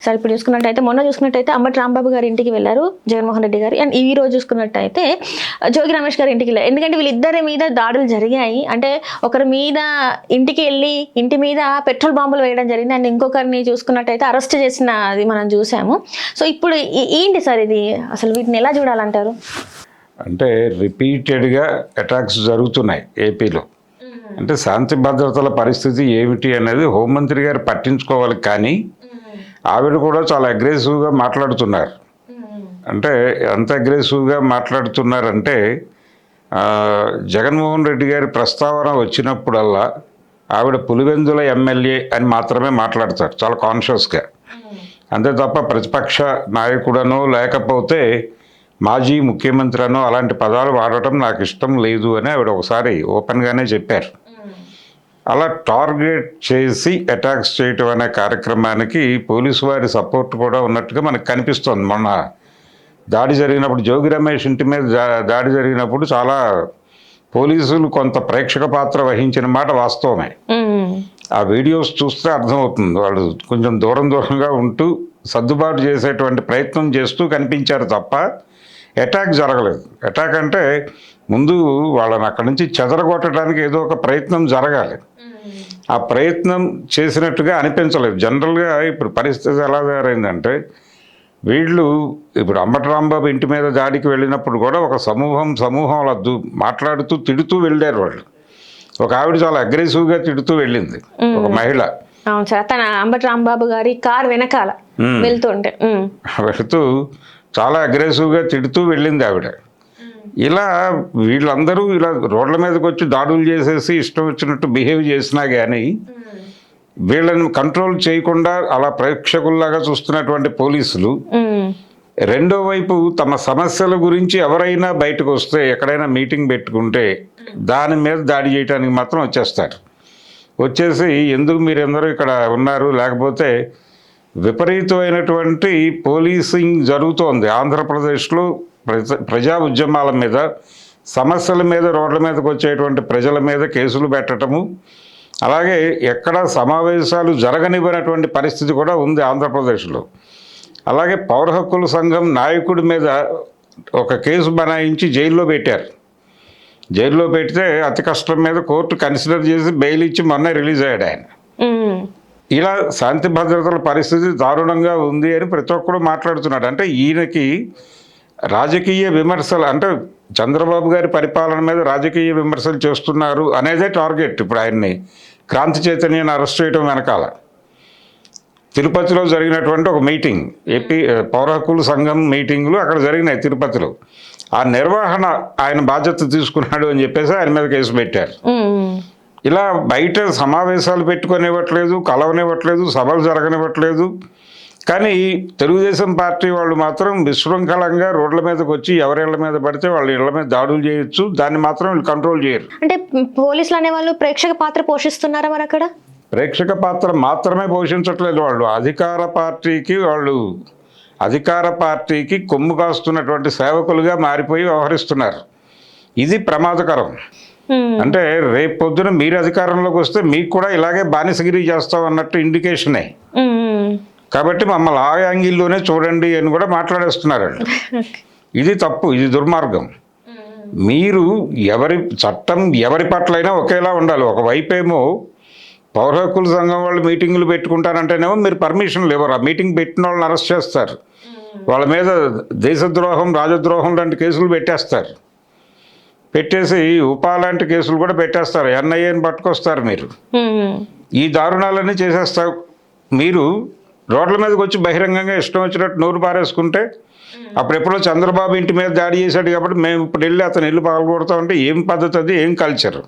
Sir ఇప్పుడు చూసుకున్నట్టయితే మొన్న చూసుకున్నట్టయితే అంబటి రాంబాబు గారి ఇంటికి వెళ్ళారు జగన్మోహన్ రెడ్డి గారు. అండ్ ఈ రోజు చూసుకున్నట్టయితే జోగి రమేష్ గారి ఇంటికి వెళ్ళారు. ఎందుకంటే వీళ్ళిద్దరి మీద దాడులు జరిగాయి. అంటే ఒకరి మీద ఇంటికి వెళ్ళి ఇంటి మీద పెట్రోల్ బాంబులు వేయడం జరిగింది. అండ్ ఇంకొకరిని చూసుకున్నట్టయితే అరెస్ట్ చేసిన అది మనం చూసాము. సో ఇప్పుడు ఏంటి సార్ ఇది, అసలు వీటిని ఎలా చూడాలంటారు? అంటే రిపీటెడ్గా అటాక్స్ జరుగుతున్నాయి ఏపీలో. అంటే శాంతి భద్రతల పరిస్థితి ఏమిటి అనేది హోంమంత్రి గారు పట్టించుకోవాలి, కానీ ఆవిడ కూడా చాలా అగ్రెసివ్గా మాట్లాడుతున్నారు. అంటే ఎంత అగ్రెసివ్గా మాట్లాడుతున్నారంటే జగన్మోహన్ రెడ్డి గారి ప్రస్తావన వచ్చినప్పుడల్లా ఆవిడ పులివెందుల ఎమ్మెల్యే అని మాత్రమే మాట్లాడతారు, చాలా కాన్షియస్గా. అంతే తప్ప ప్రతిపక్ష నాయకుడనో లేకపోతే మాజీ ముఖ్యమంత్రి అనో అలాంటి పదాలు వాడటం నాకు ఇష్టం లేదు అని ఆవిడ ఒకసారి ఓపెన్గానే చెప్పారు. అలా టార్గెట్ చేసి అటాక్స్ చేయటం అనే కార్యక్రమానికి పోలీసు వారి సపోర్ట్ కూడా ఉన్నట్టుగా మనకు కనిపిస్తుంది. మొన్న దాడి జరిగినప్పుడు, జోగి రమేష్ ఇంటి మీద దాడి జరిగినప్పుడు చాలా పోలీసులు కొంత ప్రేక్షక పాత్ర వహించిన మాట వాస్తవమే. ఆ వీడియోస్ చూస్తే అర్థమవుతుంది. వాళ్ళు కొంచెం దూరంగా ఉంటూ సర్దుబాటు చేసేటువంటి ప్రయత్నం చేస్తూ కనిపించారు తప్ప అటాక్ జరగలేదు. అటాక్ అంటే ముందు వాళ్ళని అక్కడి నుంచి చెదరగొట్టడానికి ఏదో ఒక ప్రయత్నం జరగాలి. ఆ ప్రయత్నం చేసినట్టుగా అనిపించలేదు. జనరల్గా ఇప్పుడు పరిస్థితి ఎలా తయారైందంటే, వీళ్ళు ఇప్పుడు అంబటి రాంబాబు ఇంటి మీద దాడికి వెళ్ళినప్పుడు కూడా ఒక సమూహం అలా మాట్లాడుతూ తిడుతూ వెళ్ళారు వాళ్ళు. ఒక ఆవిడ చాలా అగ్రెసివ్గా తిడుతూ వెళ్ళింది, ఒక మహిళ. అవును సార్, తన అంబటి రాంబాబు గారి కార్ వెనకాల వెళుతూ చాలా అగ్రెసివ్గా తిడుతూ వెళ్ళింది ఆవిడ. ఇలా వీళ్ళందరూ ఇలా రోడ్ల మీదకి వచ్చి దాడులు చేసేసి ఇష్టం వచ్చినట్టు బిహేవ్ చేసినా కానీ వీళ్ళని కంట్రోల్ చేయకుండా అలా ప్రేక్షకుల్లాగా చూస్తున్నటువంటి పోలీసులు రెండో వైపు తమ సమస్యల గురించి ఎవరైనా బయటకు వస్తే, ఎక్కడైనా మీటింగ్ పెట్టుకుంటే దాని మీద దాడి చేయడానికి మాత్రం వచ్చేస్తారు. వచ్చేసి ఎందుకు మీరందరూ ఇక్కడ ఉన్నారు, లేకపోతే విపరీతమైనటువంటి పోలీసింగ్ జరుగుతోంది ఆంధ్రప్రదేశ్లో. ప్రజా ఉద్యమాల మీద, సమస్యల మీద రోడ్ల మీదకి వచ్చేటువంటి ప్రజల మీద కేసులు పెట్టడము, అలాగే ఎక్కడ సమావేశాలు జరగనివ్వనటువంటి పరిస్థితి కూడా ఉంది ఆంధ్రప్రదేశ్లో. అలాగే పౌర హక్కుల సంఘం నాయకుడి మీద ఒక కేసు బనాయించి జైల్లో పెట్టారు. జైల్లో పెడితే అతి కష్టం మీద కోర్టు కన్సిడర్ చేసి బెయిల్ ఇచ్చి మొన్న రిలీజ్ అయ్యాడు ఆయన. ఇలా శాంతి భద్రతల పరిస్థితి దారుణంగా ఉంది అని ప్రతి ఒక్కరు మాట్లాడుతున్నాడు. అంటే ఈయనకి రాజకీయ విమర్శలు, అంటే చంద్రబాబు గారి పరిపాలన మీద రాజకీయ విమర్శలు చేస్తున్నారు అనేదే టార్గెట్. ఇప్పుడు ఆయన్ని క్రాంతి చైతన్యాన్ని అరెస్ట్ చేయడం వెనకాల తిరుపతిలో జరిగినటువంటి ఒక మీటింగ్, ఏపీ పౌర హక్కుల సంఘం మీటింగ్లు అక్కడ జరిగినాయి తిరుపతిలో. ఆ నిర్వహణ ఆయన బాధ్యత తీసుకున్నాడు అని చెప్పేసి ఆయన మీద కేసు పెట్టారు. ఇలా బయట సమావేశాలు పెట్టుకొనివ్వట్లేదు, కలవనివ్వట్లేదు, సభలు జరగనివ్వట్లేదు. కానీ తెలుగుదేశం పార్టీ వాళ్ళు మాత్రం విశృంఖలంగా రోడ్ల మీదకి వచ్చి ఎవరిళ్ళ మీద పడితే వాళ్ళ ఇళ్ల మీద దాడులు చేయొచ్చు, దాన్ని మాత్రం వీళ్ళు కంట్రోల్ చేయరు. అంటే పోలీసులు అనేవాళ్ళు ప్రేక్షక పాత్ర పోషిస్తున్నారా మరి? అక్కడ ప్రేక్షక పాత్ర మాత్రమే పోషించట్లేదు, వాళ్ళు అధికార పార్టీకి కొమ్ము కాస్తున్నటువంటి సేవకులుగా మారిపోయి వ్యవహరిస్తున్నారు. ఇది ప్రమాదకరం. అంటే రేపు పొద్దున మీరు అధికారంలోకి వస్తే మీకు కూడా ఇలాగే బానిసగిరి చేస్తాం అన్నట్టు ఇండికేషనే. కాబట్టి మమ్మల్ని ఆ యాంగిల్లోనే చూడండి అని కూడా మాట్లాడేస్తున్నారు. ఇది తప్పు, ఇది దుర్మార్గం. మీరు చట్టం ఎవరి పట్లైనా ఒకేలా ఉండాలి. ఒకవైపేమో పౌర హక్కుల సంఘం వాళ్ళు మీటింగులు పెట్టుకుంటారంటేనేమో మీరు పర్మిషన్లు ఇవ్వరు. ఆ మీటింగ్ పెట్టిన వాళ్ళని అరెస్ట్ చేస్తారు, వాళ్ళ మీద దేశద్రోహం, రాజద్రోహం లాంటి కేసులు పెట్టేస్తారు. పెట్టేసి ఉపా లాంటి కేసులు కూడా పెట్టేస్తారు, ఎన్ఐఏని పట్టుకొస్తారు. మీరు ఈ దారుణాలన్నీ చేసేస్తారు. మీరు రోడ్ల మీదకి వచ్చి బహిరంగంగా ఇష్టం వచ్చినట్టు నోరు పారేసుకుంటే, అప్పుడెప్పుడో చంద్రబాబు ఇంటి మీద దాడి చేశాడు కాబట్టి మేము ఇప్పుడు వెళ్ళి అతను ఇల్లు పగలగొడతామంటే ఏం పద్ధతి అది, ఏం కల్చర్?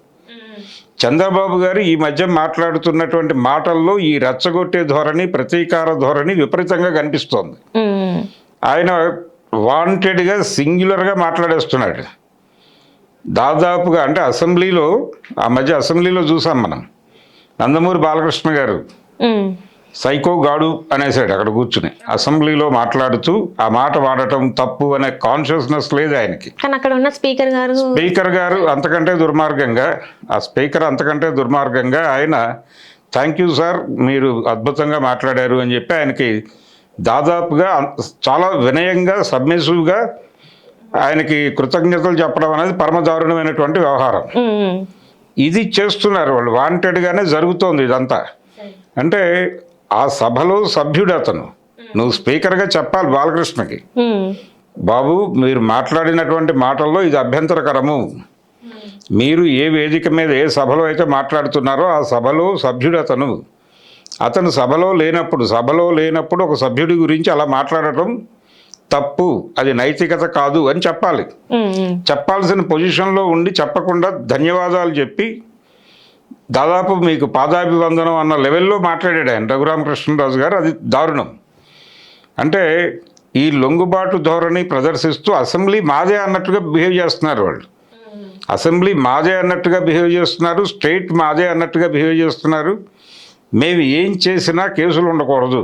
చంద్రబాబు గారు ఈ మధ్య మాట్లాడుతున్నటువంటి మాటల్లో ఈ రెచ్చగొట్టే ధోరణి, ప్రతీకార ధోరణి విపరీతంగా కనిపిస్తోంది. ఆయన వాంటెడ్గా సింగ్యులర్గా మాట్లాడేస్తున్నాడు దాదాపుగా. అంటే అసెంబ్లీలో, ఆ మధ్య అసెంబ్లీలో చూసాం మనం, నందమూరి బాలకృష్ణ గారు సైకో గాడు అనేసాడు అక్కడ కూర్చుని అసెంబ్లీలో మాట్లాడుతూ. ఆ మాట వాడటం తప్పు అనే కాన్షియస్నెస్ లేదు ఆయనకి. అక్కడ ఉన్న స్పీకర్ గారు అంతకంటే దుర్మార్గంగా ఆయన థ్యాంక్ యూ సార్, మీరు అద్భుతంగా మాట్లాడారు అని చెప్పి ఆయనకి దాదాపుగా చాలా వినయంగా సబ్మిసివ్గా ఆయనకి కృతజ్ఞతలు చెప్పడం అనేది పరమదారుణమైనటువంటి వ్యవహారం. ఇది చేస్తున్నారు వాళ్ళు, వాంటెడ్గానే జరుగుతోంది ఇదంతా. అంటే ఆ సభలో సభ్యుడు అతను, నువ్వు స్పీకర్గా చెప్పాలి బాలకృష్ణకి, బాబు మీరు మాట్లాడినటువంటి మాటల్లో ఇది అభ్యంతరకరము, మీరు ఏ వేదిక మీద ఏ సభలో అయితే మాట్లాడుతున్నారో ఆ సభలో సభ్యుడు అతను సభలో లేనప్పుడు ఒక సభ్యుడి గురించి అలా మాట్లాడటం తప్పు, అది నైతికత కాదు అని చెప్పాలి. చెప్పాల్సిన పొజిషన్లో ఉండి చెప్పకుండా ధన్యవాదాలు చెప్పి దాదాపు మీకు పాదాభివందనం అన్న లెవెల్లో మాట్లాడాడు ఆయన రఘురామకృష్ణరాజు గారు. అది దారుణం. అంటే ఈ లొంగుబాటు ధోరణి ప్రదర్శిస్తూ అసెంబ్లీ మాదే అన్నట్టుగా బిహేవ్ చేస్తున్నారు వాళ్ళు. అసెంబ్లీ మాదే అన్నట్టుగా బిహేవ్ చేస్తున్నారు, స్టేట్ మాదే అన్నట్టుగా బిహేవ్ చేస్తున్నారు. మేము ఏం చేసినా కేసులు ఉండకూడదు,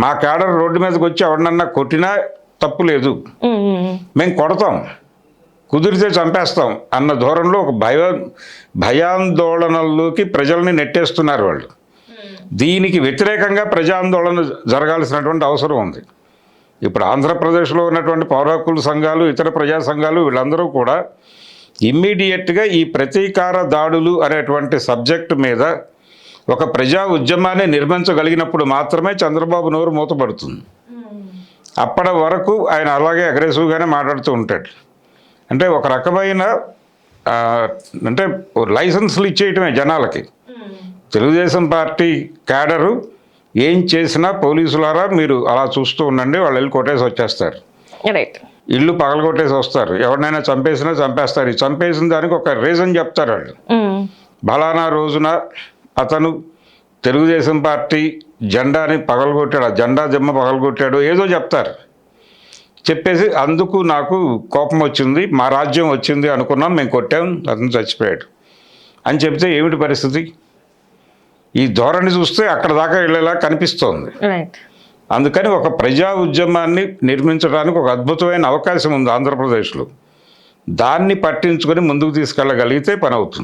మా క్యాడర్ రోడ్డు మీదకి వచ్చి ఎవరినన్నా కొట్టినా తప్పు లేదు, మేము కొడతాం, కుదిరితే చంపేస్తాం అన్న ధోరణిలో ఒక భయాందోళనల్లోకి ప్రజల్ని నెట్టేస్తున్నారు వాళ్ళు. దీనికి వ్యతిరేకంగా ప్రజాందోళన జరగాల్సినటువంటి అవసరం ఉంది. ఇప్పుడు ఆంధ్రప్రదేశ్లో ఉన్నటువంటి పౌర హక్కుల సంఘాలు, ఇతర ప్రజా సంఘాలు వీళ్ళందరూ కూడా ఇమ్మీడియట్గా ఈ ప్రతీకార దాడులు అనేటువంటి సబ్జెక్టు మీద ఒక ప్రజా ఉద్యమాన్ని నిర్మించగలిగినప్పుడు మాత్రమే చంద్రబాబు నోరు మూతపడుతుంది. అప్పటి వరకు ఆయన అలాగే అగ్రెసివ్గానే మాట్లాడుతూ ఉంటాడు. అంటే ఒక రకమైన అంటే లైసెన్సులు ఇచ్చేయటమే జనాలకి. తెలుగుదేశం పార్టీ క్యాడరు ఏం చేసినా పోలీసులారా మీరు అలా చూస్తూ ఉండండి, వాళ్ళు వెళ్ళి కొట్టేసి వచ్చేస్తారు, ఇల్లు పగలగొట్టేసి వస్తారు, ఎవరినైనా చంపేసినా చంపేస్తారు. ఈ చంపేసిన దానికి ఒక రీజన్ చెప్తారు వాళ్ళు. బలానా రోజున అతను తెలుగుదేశం పార్టీ జెండాని పగలగొట్టాడు, ఆ జెండా దిమ్మ పగలగొట్టాడు, ఏదో చెప్తారు. చెప్పేసి అందుకు నాకు కోపం వచ్చింది, మా రాజ్యం వచ్చింది అనుకున్నాం, మేము కొట్టాం, అతను చచ్చిపోయాడు అని చెప్తే ఏమిటి పరిస్థితి? ఈ ధోరణి చూస్తే అక్కడ దాకా వెళ్ళేలా కనిపిస్తోంది. అందుకని ఒక ప్రజా ఉద్యమాన్ని నిర్మించడానికి ఒక అద్భుతమైన అవకాశం ఉంది ఆంధ్రప్రదేశ్లో. దాన్ని పట్టించుకొని ముందుకు తీసుకెళ్ళగలిగితే పని అవుతుంది.